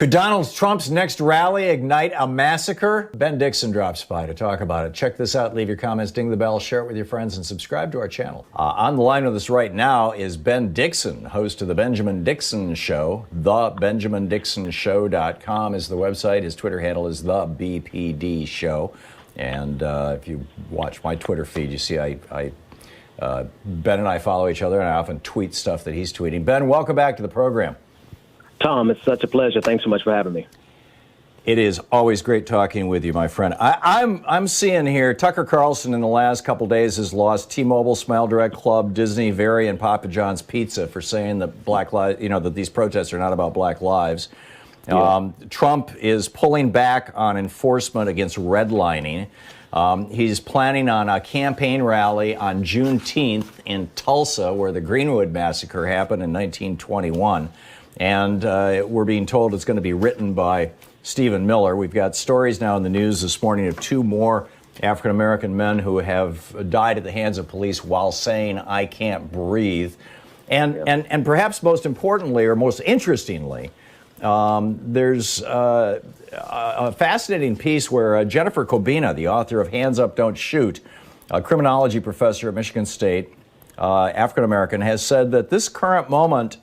Could Donald Trump's next rally ignite a massacre? Ben Dixon drops by to talk about it. Check this out. Leave your comments, ding the bell, share it with your friends, and subscribe to our channel. On the line with us right now is Ben Dixon, host of The Benjamin Dixon Show. TheBenjaminDixonShow.com is the website. His Twitter handle is The BPD Show. And if you watch my Twitter feed, you see Ben and I follow each other, and I often tweet stuff that he's tweeting. Ben, welcome back to the program. Tom, it's such a pleasure. Thanks so much for having me. It is always great talking with you, my friend. I'm seeing here Tucker Carlson in the last couple days has lost T-Mobile, Smile Direct Club, Disney, Very, and Papa John's Pizza for saying that that these protests are not about black lives. Yeah. Trump is pulling back on enforcement against redlining. He's planning on a campaign rally on Juneteenth in Tulsa, where the Greenwood Massacre happened in 1921. And we're being told it's going to be written by Stephen Miller. We've got stories now in the news this morning of two more African-American men who have died at the hands of police while saying, "I can't breathe." And perhaps most importantly, or most interestingly, there's a fascinating piece where Jennifer Kobina, the author of Hands Up, Don't Shoot, a criminology professor at Michigan State, African-American, has said that this current moment,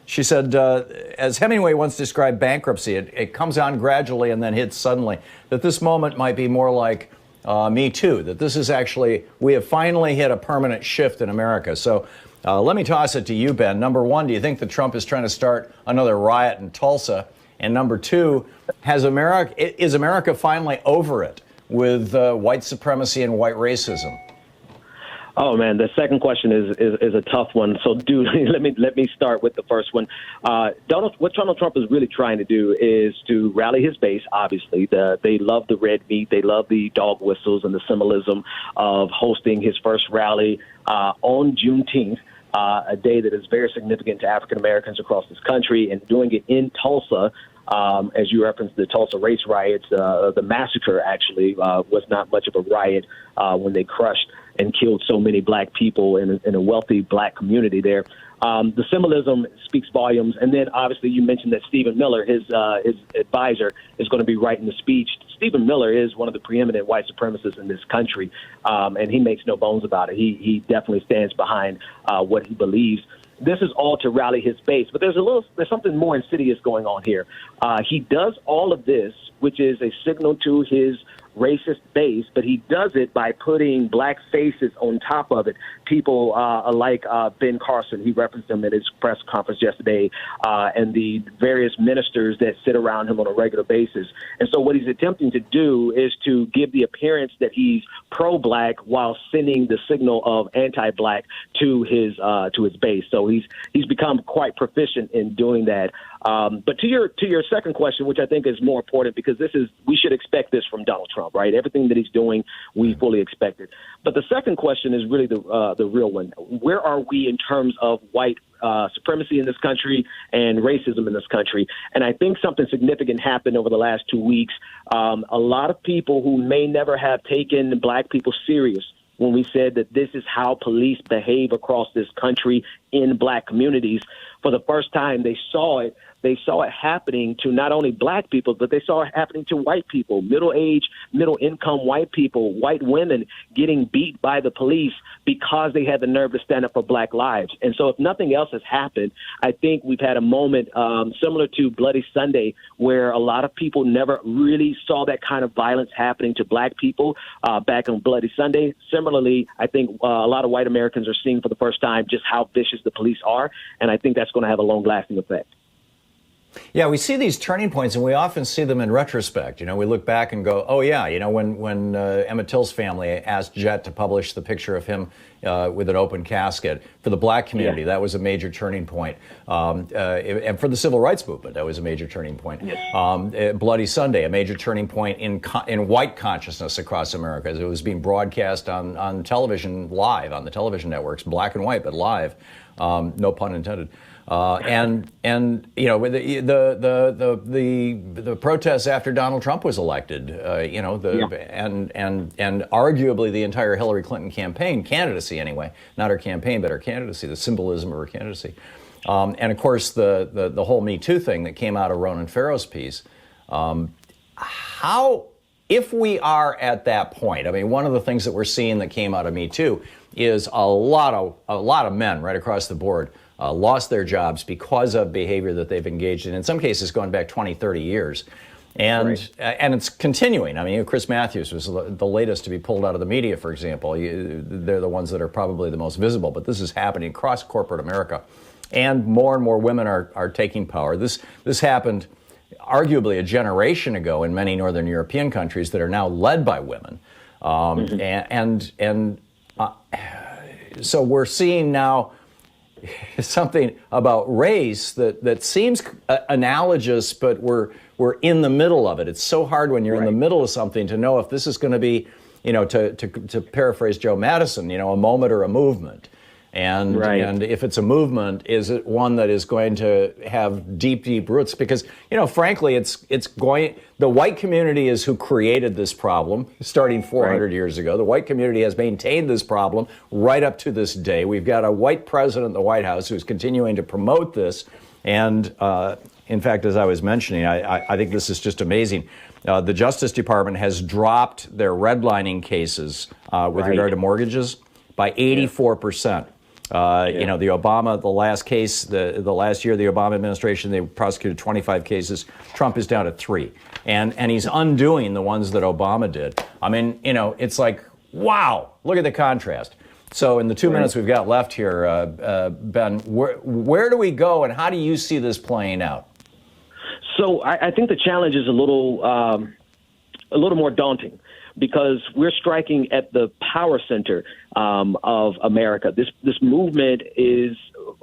she said, as Hemingway once described bankruptcy, it comes on gradually and then hits suddenly, that this moment might be more like Me Too, that this is actually, we have finally hit a permanent shift in America. So let me toss it to you, Ben. Number one, do you think that Trump is trying to start another riot in Tulsa? And number two, is America finally over it with white supremacy and white racism? Oh man, the second question is a tough one. So, let me start with the first one. What Donald Trump is really trying to do is to rally his base. Obviously, they love the red meat, they love the dog whistles and the symbolism of hosting his first rally on Juneteenth, a day that is very significant to African Americans across this country, and doing it in Tulsa. As you referenced, the Tulsa race riots, the massacre actually was not much of a riot when they crushed and killed so many black people in a wealthy black community there. The symbolism speaks volumes. And then obviously you mentioned that Stephen Miller, his advisor, is going to be writing the speech. Stephen Miller is one of the preeminent white supremacists in this country, and he makes no bones about it. He definitely stands behind what he believes. This is all to rally his base, but there's something more insidious going on here. He does all of this, which is a signal to his racist base, but he does it by putting black faces on top of it. People like Ben Carson, he referenced him at his press conference yesterday, and the various ministers that sit around him on a regular basis. And so what he's attempting to do is to give the appearance that he's pro-black while sending the signal of anti-black to his base. So he's become quite proficient in doing that. But to your second question, which I think is more important, because we should expect this from Donald Trump, right? Everything that he's doing, we fully expect it. But the second question is really the real one. Where are we in terms of white supremacy in this country and racism in this country? And I think something significant happened over the last 2 weeks. A lot of people who may never have taken black people serious when we said that this is how police behave across this country in black communities. For the first time, they saw it. They saw it happening to not only black people, but they saw it happening to white people, middle-aged, middle-income white people, white women getting beat by the police because they had the nerve to stand up for black lives. And so if nothing else has happened, I think we've had a moment similar to Bloody Sunday, where a lot of people never really saw that kind of violence happening to black people back on Bloody Sunday. Similarly, I think a lot of white Americans are seeing for the first time just how vicious the police are, and I think that's going to have a long-lasting effect. Yeah, we see these turning points, and we often see them in retrospect. You know, we look back and go, oh, yeah, you know, when Emmett Till's family asked Jet to publish the picture of him with an open casket for the black community, that was a major turning point. And for the civil rights movement, that was a major turning point. Yes. Bloody Sunday, a major turning point in white consciousness across America, as it was being broadcast on television live, on the television networks, black and white, but live, no pun intended. And you know, the protests after Donald Trump was elected, and arguably the entire Hillary Clinton candidacy anyway, not her campaign, but her candidacy, the symbolism of her candidacy. And of course, the whole Me Too thing that came out of Ronan Farrow's piece. If we are at that point, I mean, one of the things that we're seeing that came out of Me Too is a lot of men right across the board lost their jobs because of behavior that they've engaged in some cases going back 20, 30 years. And it's continuing. I mean, Chris Matthews was the latest to be pulled out of the media, for example. They're the ones that are probably the most visible, but this is happening across corporate America. And more women are taking power. This happened arguably a generation ago in many Northern European countries that are now led by women. So we're seeing now something about race that seems analogous, but we're in the middle of it. It's so hard when you're in the middle of something to know if this is going to be, to paraphrase Joe Madison, a moment or a movement. And if it's a movement, is it one that is going to have deep roots? Because, frankly, the white community is who created this problem starting 400 years ago. The white community has maintained this problem right up to this day. We've got a white president in the White House who's continuing to promote this. And in fact, as I was mentioning, I think this is just amazing. The Justice Department has dropped their redlining cases with regard to mortgages by 84%. The Obama, the last case, the last year, the Obama administration, they prosecuted 25 cases. Trump is down to 3. And he's undoing the ones that Obama did. I mean, it's like, wow, look at the contrast. So in the 2 minutes we've got left here, Ben, where do we go and how do you see this playing out? So I think the challenge is a little more daunting, because we're striking at the power center of America. This movement is,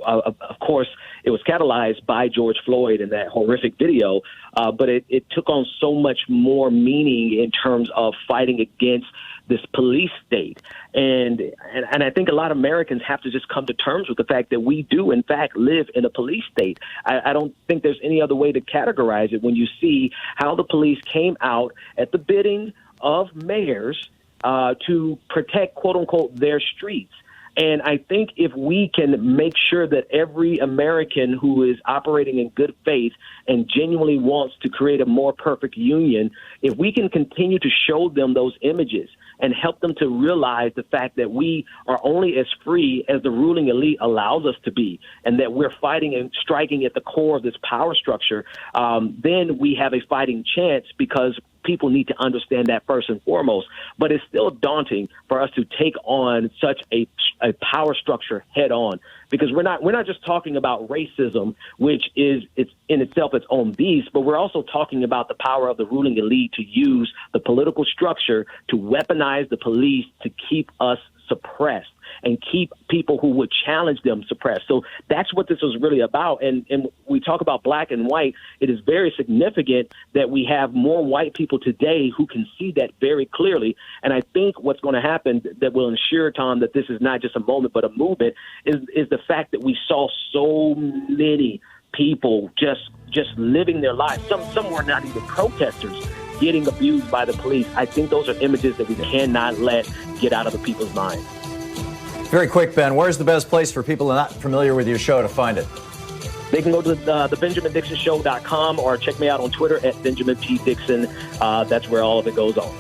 of course, it was catalyzed by George Floyd in that horrific video, but it took on so much more meaning in terms of fighting against this police state. And I think a lot of Americans have to just come to terms with the fact that we do, in fact, live in a police state. I don't think there's any other way to categorize it when you see how the police came out at the bidding of mayors to protect, quote unquote, their streets. And I think if we can make sure that every American who is operating in good faith and genuinely wants to create a more perfect union, if we can continue to show them those images and help them to realize the fact that we are only as free as the ruling elite allows us to be, and that we're fighting and striking at the core of this power structure, then we have a fighting chance, because people need to understand that first and foremost. But it's still daunting for us to take on such a power structure head on, because we're not just talking about racism, which is it's in itself its own beast, but we're also talking about the power of the ruling elite to use the political structure to weaponize the police to keep us suppressed and keep people who would challenge them suppressed. So that's what this was really about. And we talk about black and white. It is very significant that we have more white people today who can see that very clearly. And I think what's going to happen that will ensure, Tom, that this is not just a moment but a movement is the fact that we saw so many people just living their lives. Some were not even protesters, getting abused by the police. I think those are images that we cannot let get out of the people's minds. Very quick, Ben, where's the best place for people not familiar with your show to find it? They can go to the BenjaminDixonShow.com or check me out on Twitter at Benjamin P. Dixon. That's where all of it goes on.